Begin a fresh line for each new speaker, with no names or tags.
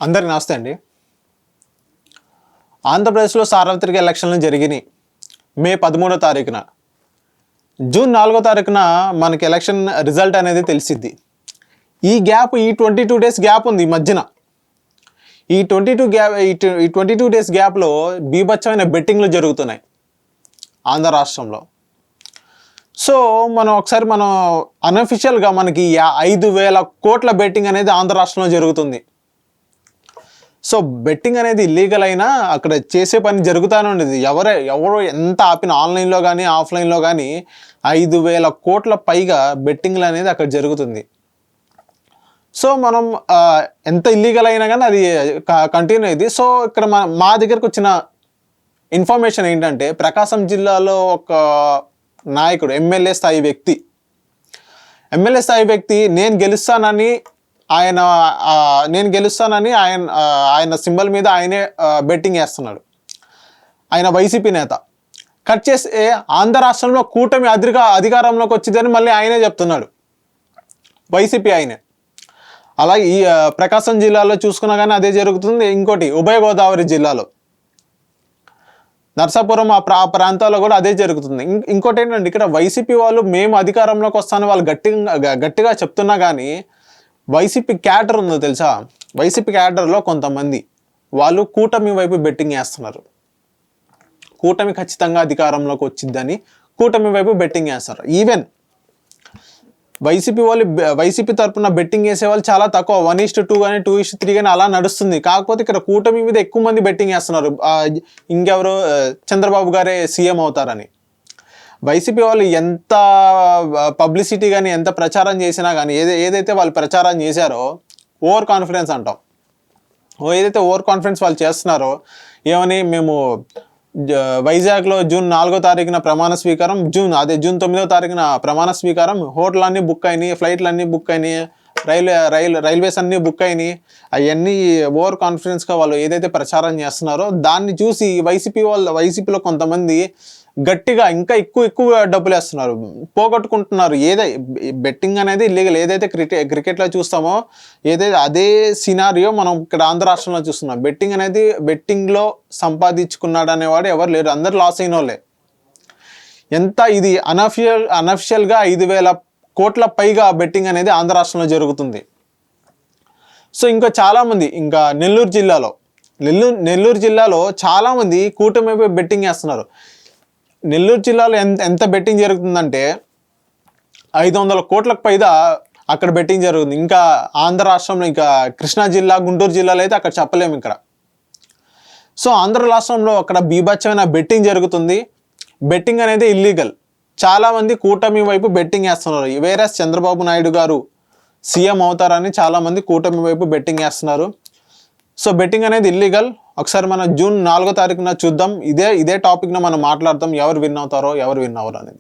అందరికి నమస్తే అండి. ఆంధ్రప్రదేశ్లో సార్వత్రిక ఎలక్షన్లు జరిగినాయి మే 13వ తారీఖున. జూన్ 4వ తారీఖున మనకి ఎలక్షన్ రిజల్ట్ అనేది తెలిసిద్ది. ఈ 22 డేస్ గ్యాప్ ఉంది ఈ మధ్యన. ఈ 22 డేస్ గ్యాప్లో బీభత్సమైన బెట్టింగ్లు జరుగుతున్నాయి ఆంధ్ర రాష్ట్రంలో. సో ఒకసారి అన్అఫిషియల్గా మనకి 5,000 కోట్ల బెట్టింగ్ అనేది ఆంధ్ర రాష్ట్రంలో జరుగుతుంది. సో బెట్టింగ్ అనేది ఇల్లీగల్ అయినా అక్కడ చేసే పని జరుగుతూనే ఉండేది. ఎవరు ఎంత ఆపిన ఆన్లైన్లో కానీ ఆఫ్లైన్లో కానీ 5,000 కోట్ల పైగా బెట్టింగ్లు అనేది అక్కడ జరుగుతుంది. సో ఎంత ఇల్లీగల్ అయినా కానీ అది కంటిన్యూ అయ్యింది. సో ఇక్కడ మా దగ్గరకు వచ్చిన ఇన్ఫర్మేషన్ ఏంటంటే, ప్రకాశం జిల్లాలో ఒక నాయకుడు ఎమ్మెల్యే స్థాయి వ్యక్తి నేను గెలుస్తానని ఆయన సింబల్ మీద ఆయనే బెట్టింగ్ వేస్తున్నాడు. ఆయన వైసీపీ నేత. కట్ చేస్తే ఆంధ్ర రాష్ట్రంలో కూటమి అధికారంలోకి వచ్చిందని మళ్ళీ ఆయనే చెప్తున్నాడు, వైసీపీ ఆయనే. అలాగే ఈ ప్రకాశం జిల్లాలో చూసుకున్నా కానీ అదే జరుగుతుంది. ఇంకోటి ఉభయ గోదావరి జిల్లాలో నర్సాపురం ఆ ప్రాంతాల్లో కూడా అదే జరుగుతుంది. ఇంకోటి ఏంటంటే, ఇక్కడ వైసీపీ వాళ్ళు మేము అధికారంలోకి వస్తానని వాళ్ళు గట్టిగా చెప్తున్నా కానీ వైసీపీ క్యాడర్ ఉందో తెలుసా, వైసీపీ క్యాడర్లో కొంతమంది వాళ్ళు కూటమి వైపు బెట్టింగ్ వేస్తున్నారు. కూటమి ఖచ్చితంగా అధికారంలోకి వచ్చిద్దని కూటమి వైపు బెట్టింగ్ వేస్తారు. ఈవెన్ వైసీపీ తరఫున బెట్టింగ్ వేసే వాళ్ళు చాలా తక్కువ, 1:2 కానీ 2:3 కానీ అలా నడుస్తుంది. కాకపోతే ఇక్కడ కూటమి మీద ఎక్కువ మంది బెట్టింగ్ వేస్తున్నారు. ఇంకెవరు, చంద్రబాబు గారే సీఎం అవుతారని. వైసీపీ వాళ్ళు ఎంత పబ్లిసిటీ కానీ ఎంత ప్రచారం చేసినా కానీ ఏదైతే వాళ్ళు ప్రచారం చేశారో ఓవర్ కాన్ఫిడెన్స్ అంటాం. ఏదైతే ఓవర్ కాన్ఫిడెన్స్ వాళ్ళు చేస్తున్నారో, ఏమని మేము వైజాగ్లో జూన్ 4వ తారీఖున ప్రమాణ స్వీకారం, జూన్ 9వ తారీఖున ప్రమాణ స్వీకారం, హోటల్ అన్నీ బుక్ అయినాయి, ఫ్లైట్లు అన్నీ బుక్ అయినాయి, రైల్వేస్ అన్నీ బుక్ అయినాయి. అవన్నీ ఓవర్ కాన్ఫిడెన్స్గా వాళ్ళు ఏదైతే ప్రచారం చేస్తున్నారో దాన్ని చూసి వైసీపీలో కొంతమంది గట్టిగా ఇంకా ఎక్కువ డబ్బులు వేస్తున్నారు, పోగొట్టుకుంటున్నారు. బెట్టింగ్ అనేది ఇల్లీగల్. ఏదైతే క్రికెట్లో చూస్తామో ఏదైతే అదే సినారియో మనం ఇక్కడ ఆంధ్ర రాష్ట్రంలో చూస్తున్నాం. బెట్టింగ్లో సంపాదించుకున్నాడు అనేవాడు ఎవరు లేరు, అందరు లాస్ అయిన వాళ్ళే. ఇది అన్అఫిషియల్గా 5,000 కోట్ల పైగా బెట్టింగ్ అనేది ఆంధ్ర రాష్ట్రంలో జరుగుతుంది. సో ఇంకా చాలామంది, ఇంకా నెల్లూరు జిల్లాలో చాలామంది కూటమిపై బెట్టింగ్ వేస్తున్నారు. నెల్లూరు జిల్లాలో ఎంత బెట్టింగ్ జరుగుతుందంటే 500 కోట్లకు పైగా అక్కడ బెట్టింగ్ జరుగుతుంది. ఇంకా ఆంధ్ర రాష్ట్రంలో ఇంకా కృష్ణా జిల్లా, గుంటూరు జిల్లాలో అయితే అక్కడ చెప్పలేము ఇక్కడ. సో ఆంధ్ర రాష్ట్రంలో అక్కడ బీభత్సమైన బెట్టింగ్ జరుగుతుంది. బెట్టింగ్ అనేది ఇల్లీగల్. చాలామంది కూటమి వైపు బెట్టింగ్ వేస్తున్నారు. వేరే చంద్రబాబు నాయుడు గారు సీఎం అవుతారని చాలామంది కూటమి వైపు బెట్టింగ్ వేస్తున్నారు. సో బెట్టింగ్ అనేది ఇల్లీగల్. ఒకసారి మనం జూన్ 4వ తారీఖున చూద్దాం. ఇదే టాపిక్ను మనం మాట్లాడతాం, ఎవరు విన్ అవుతారో ఎవరు విన్ అవ్వరు అనేది.